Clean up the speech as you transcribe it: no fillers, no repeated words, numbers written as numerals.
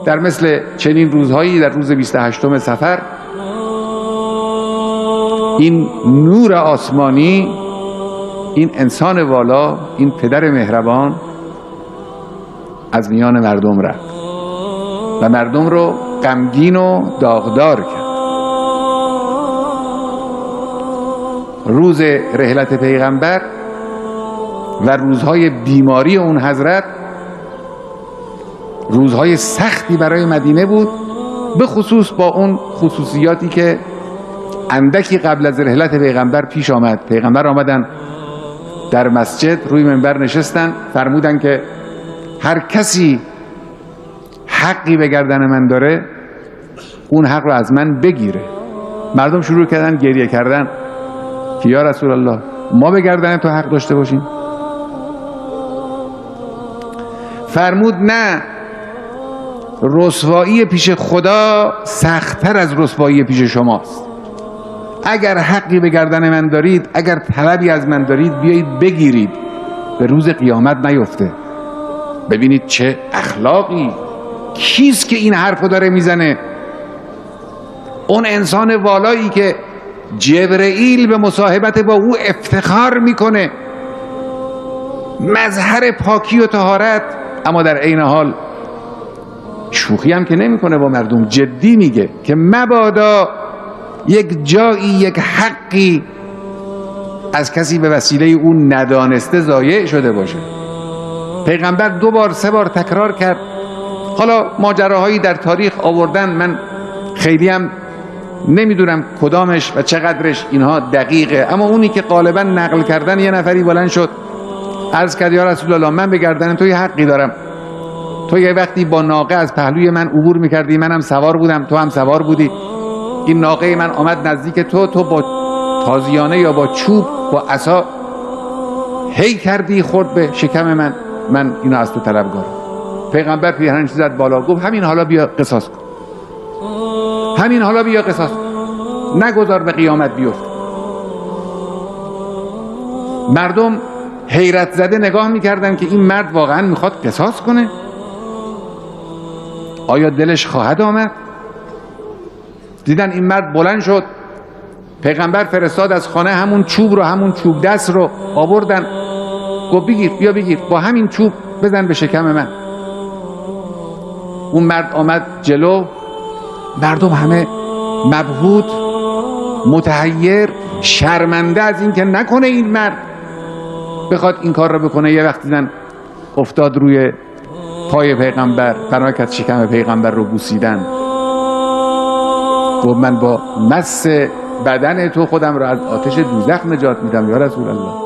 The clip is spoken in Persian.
در مثل چنین روزهایی در روز 28 صفر این نور آسمانی، این انسان والا، این پدر مهربان از میان مردم رفت و مردم رو غمگین و داغدار کرد. روز رحلت پیغمبر و روزهای بیماری اون حضرت روزهای سختی برای مدینه بود، به خصوص با اون خصوصیاتی که اندکی قبل از رحلت پیغمبر پیش آمد. پیغمبر آمدن در مسجد، روی منبر نشستن، فرمودن که هر کسی حقی به گردن من داره اون حق رو از من بگیره. مردم شروع کردن گریه کردن که یا رسول الله ما به گردن تو حق داشته باشیم؟ فرمود نه، رسوایی پیش خدا سخت‌تر از رسوایی پیش شماست. اگر حقی به گردن من دارید، اگر طلبی از من دارید، بیایید بگیرید، به روز قیامت نیفته. ببینید چه اخلاقی، کیست که این حرفو داره میزنه؟ اون انسان والایی که جبرئیل به مصاحبت با او افتخار میکنه، مظهر پاکی و طهارت، اما در عین حال شوخی هم که نمیکنه با مردم، جدی میگه که مبادا یک جایی، یک حقی از کسی به وسیله اون ندانسته ضایع شده باشه. پیغمبر 2 بار 3 بار تکرار کرد. حالا ماجراهایی در تاریخ آوردن، من خیلی هم نمیدونم کدامش و چقدرش اینها دقیقه، اما اونی که غالبا نقل کردن، یه نفری بلند شد عرض کرد یا رسول الله من به گردن تو یه حقی دارم. تو یه وقتی با ناقه از پهلوی من عبور میکردی، منم سوار بودم، تو هم سوار بودی، این ناقه من آمد نزدیک تو با تازیانه یا با چوب با عصا هی کردی خورد به شکم من اینو از تو طلبگارم. پیغمبر پیرهنش زد بالا، گفت همین حالا بیا قصاص کن، همین حالا بیا قصاص کن، نگذار به قیامت بیفت. مردم حیرت زده نگاه میکردن که این مرد واقعا میخواد قصاص کنه؟ آیا دلش خواهد آمد؟ دیدن این مرد بلند شد، پیغمبر فرستاد از خانه همون چوب رو، همون چوب دست رو آوردن، گفت بگیر، بیا بگیر، با همین چوب بزن به شکم من. اون مرد آمد جلو، مردم همه مبهوت، متحیر، شرمنده از این که نکنه این مرد بخواد این کار رو بکنه. یه وقت دیدن افتاد روی پای پیغمبر، فرمود شکم پیغمبر رو بوسیدن، گفت من با مس بدن تو خودم رو از آتش دوزخ نجات میدم یا رسول الله.